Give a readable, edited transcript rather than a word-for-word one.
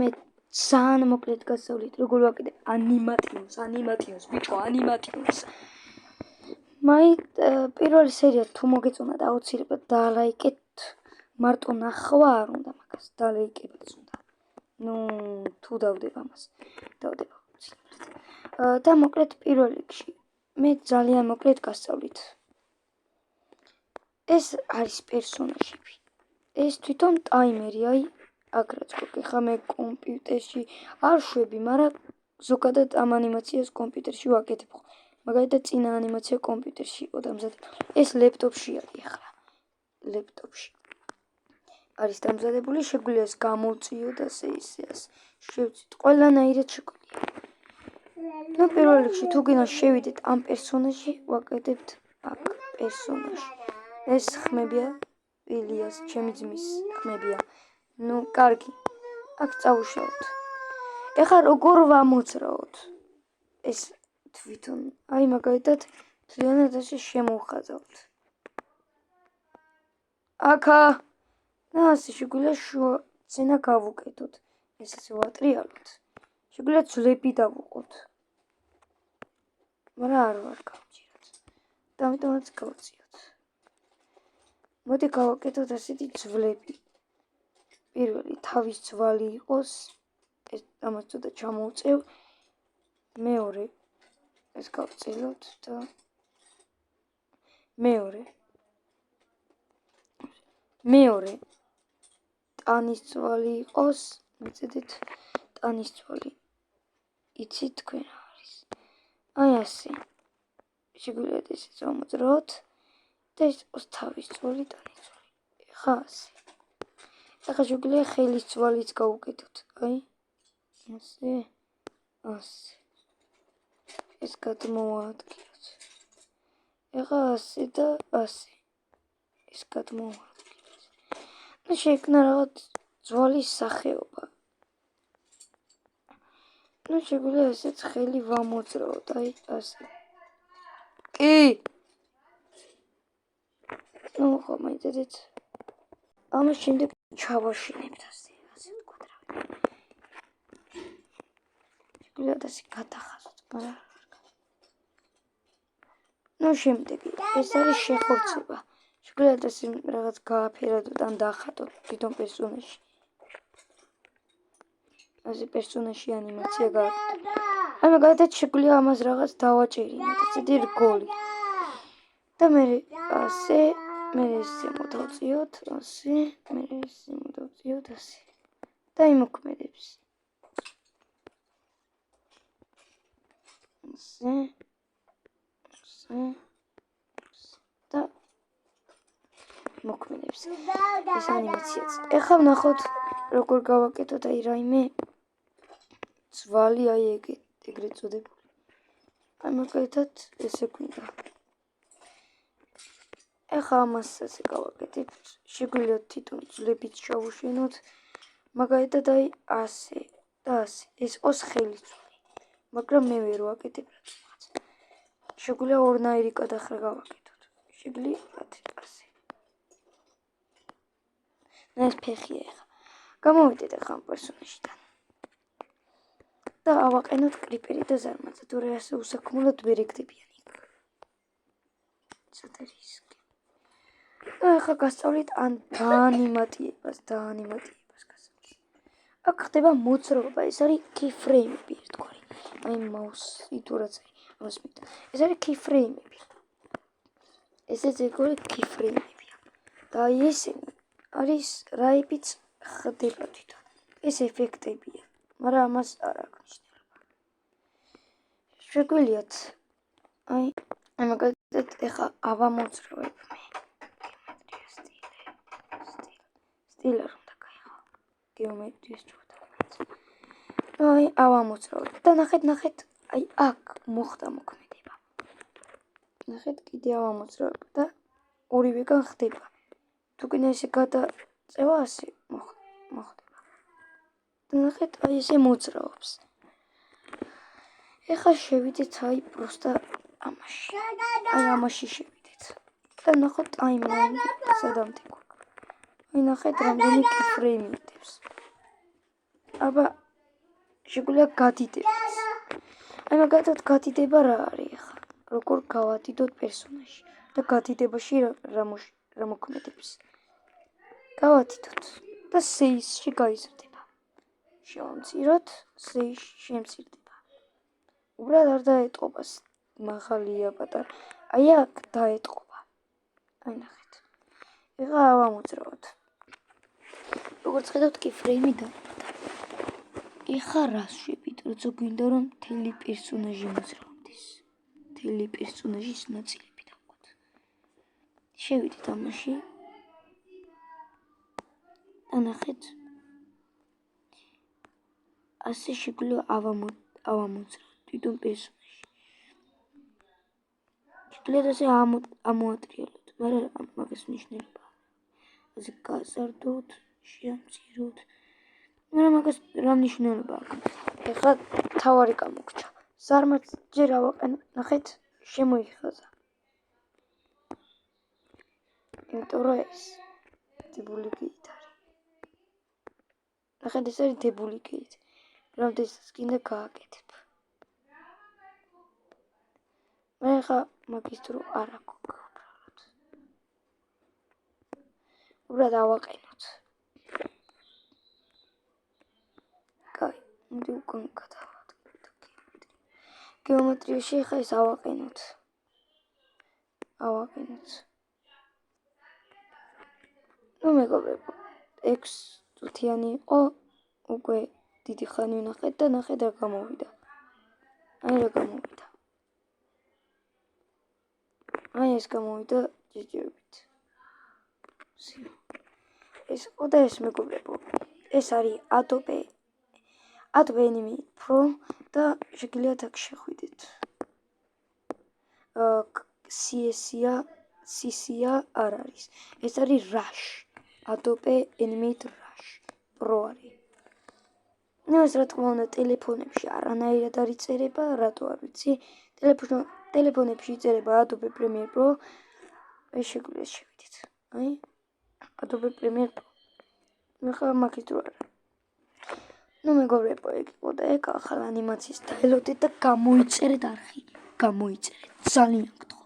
მე ძალიან მოკლედ გასავლით როგორ ვაკეთებ ანიმატიონს ბიჭო ანიმატიონს მაი პირველი სერია თუ მოგეწონათ აუცილებლად დალაიკეთ მარტო ნახვა არ უნდა მაგას დალაიკებაც უნდა ნუ თუ დავდებ ამას დავდება და მოკლედ პირველ რიგში მე ძალიან მოკლედ გასავლით ეს არის პერსონაჟები ეს თვითონ ტაიმერი აი აგრაც ხა მე კომპიუტერში არ შვები მაგრამ ზოგადად ამ ანიმაციას კომპიუტერში ვაკეთებ მაგალითად წინა ანიმაცია კომპიუტერში იყო დამზადებული ეს ლეპტოპში არის ახლა ლეპტოპში არის დამზადებული შეგვიძლია ეს გამოვწიოთ ასე შევწით ყველანაირად შეგვიძლია ნუ პირველ რიგში თუ გინდა შევიდეთ ამ პერსონაჟში ვაკეთებთ აქ პერსონაჟი ეს ხმებია ილიას ჩემი ძმის ხმებია ნუ კარგი აქ წავუშავოთ ეხლა როგორ ვამოძრაოთ ეს თვითონ აი მაგალითად თლიანად ასე შემოვხაზავთ აქა და ასე შეგვიძლია შუა წინა გავუკეთოთ ეს ასე ვატრიალოთ შეგვიძლია ძვლები დავუყოთ მაგრამ არ ვარ გავჭიროთ და ამიტომაც გავწიოთ მოდი გავაკეთოთ ასეთი ძვლები პირველი თავის ძვალი იყოს ეს ამას ცოტა ჩამოვწევ მეორე ეს გავწილოთ და მეორე ტანის ძვალი იყოს მიწედით ტანის ძვალი იცით თქვენ რა არის აი ასე შეგვიძლია ესეც ვამოძრაოთ და ეს იყოს თავის ძვალი ტანის ძვალი ხა ასე ახლა შეგვიძლია ხელის ძვალიც გავუკეთოთ აი ასე ეს გადმოვაადგილოთ ახლა ასე და ასე ეს გადმოვაადგილოთ და შეიქმნა რაღაც ძვალის სახეობა ნუ შეგვიძლია ესეც ხელი ვამოძრაოთ აი ასე კი ნუ ხო მაინც ამას შემდეგ ჩავაშინებთ ასე ვთქვათ რა შეგვიძლია ასე გადახაზოთ მაგრამ ნუ შემდეგი ეს არის შეხორცება შეგვიძლია ასე რაღაც გააფერადოთ ან დაახატოთ თვითონ პერსონაჟი ასე პერსონაჟი ანიმაცია გააკეთოთ აი მაგალითად შეგვიძლია ამას რაღაც დავაჭერინოთ ესეთი რგოლი და მე ასე მე ესე მოვწიოთ ასე მე ესე მოვწიოთ ასე და იმოქმედებს ასე და მოქმედებს ეს ანიმაციაც ეხლა ვნახოთ როგორ გავაკეთოთ აი რაიმე ძვალი აი ეგრეთ წოდებული აი მაგალითად ესე გვინდა ეხლა ამას ასე გავაკეთებთ შეგვიძლია თვითონ ძვლებიც ჩავუშენოთ მაგალითად აი ასე და ასე ეს იყოს ხელის ძვალი მაგრამ მე ვერ ვაკეთებ რაღაც შეგვიძლია ორნაირი გადახრა გავაკეთოთ შეგვიძლია ასე ეს ფეხია ეხლა გამოვიდეთ ახლა ამ პერსონაჟიდან და ავაყენოთ კრიპერი და ზარმაცი თორე ასე უსაქმურად ვერ ეგდებიან იქ ცოტა რისკი ახლა გასწავლით ან დაანიმატიებას გასწავლით აქ ხდება მოძრაობა ეს არის keyframe-ები ერთგვარი აი მაუსი თუ რაც ამას მითხრა ეს არის keyframe-ები ესეც ეგრე keyframe-ებია და აი ესენი არის რაებიც ხდება თვითონ ეს ეფექტებია მაგრამ ამას არ აქვს მნიშვნელობა შეგვიძლიათ აი მაგალითად ეხლა ავამოძრავებ მე სტილი არ უნდა გაიღო გეომეტრიის ჯგუფს აი ავამოძრავებ და ნახეთ აი აქ მოხდა მოქმედება ნახეთ კიდე ავამოძრავებ და ორივეგან ხდება თუ კიდე ესე გადაწევა ასე მოხდება და ნახეთ აი ესე მოძრაობს ეხლა შევიდეთ აი პროსტა ამაში შევიდეთ და ნახოთ ტაიმლაინი სადამდე გვაქვს აი ნახეთ რამდენი keyframe-ი იტევს აბა შეგვიძლია გადიდებაც. აი მაგალითად გადიდება რა არის ახლა? როგორ გავადიდოთ პერსონაჟი და გადიდებაში რა მოქმედებს. გავადიდოთ და სეისში გაიზრდება. შევამციროთ, სეისში შემცირდება. უბრალოდ არ დაეტყობა, მაღალია პატარა. აი აქ დაეტყობა. აი ნახეთ. ეხლა ავამოძრავოთ. როგორც ხედავთ კი ფრეიმი დაემატა. ეხლა რას შვებით, როცა გვინდა რომ მთელი პერსონაჟი მოძრავდეს. მთელი პერსონაჟის ნაწილები დავყოთ. შევიდეთ ამაში. და ნახეთ. ასე შეგვიძლია ავამოძრავოთ თვითონ პერსონაჟი. შეგვიძლია ასე ამოატრიალოთ, მაგრამ მაგას მნიშვნელობა. ასე გაზარდოთ, შეამციროთ. მაგრამ მაგას რა მნიშვნელობა აქვს? ეხლა თავარი გამოგჩა. ზარმაც ჯერ ავაყენოთ, ნახეთ, შემოიხაზა. იმიტომ რომ ეს დებული გეით არის. ნახეთ, ეს არის დებული გეით. რამდენსაც გინდა გააკეთებ. მე ახლა მაგის დრო არ აქვს უბრალოდ. უბრალოდ ავაყენოთ. კაი, მოდი უკან გადავადგინოთ გეომეტრიაში ახლა ეს ავაყენოთ. ნუ მეგობრებო, 6 წუთიანი იყო, უკვე დიდი ხანი ვნახეთ და ნახეთ რა გამოვიდა. აი რა გამოვიდა. აი ეს გამოვიდა ჯერჯერობით. ეს იყო და ეს მეგობრებო, ეს არის Adobe Animate Pro და შეგიძლიათ აქ შეხვიდეთ. CC-ა არ არის. ეს არის Rush. Adobe Animate Rush Pro არის. ნუ ეს რა თქმა უნდა ტელეფონებში არანაირად არ იწერება, რატო არ ვიცი. ტელეფონებში იწერება Adobe Premiere Pro. ეს შეგვიძლია შევიდეთ. აი Adobe Premiere Pro. ახლა მაგის დრო არა. ნუ მეგობრებო, ეგ იყო და ეგ ახალ ანიმაციას დაელოდეთ და გამოიწერეთ არხი. გამოიწერეთ. ძალიან გთხოვთ.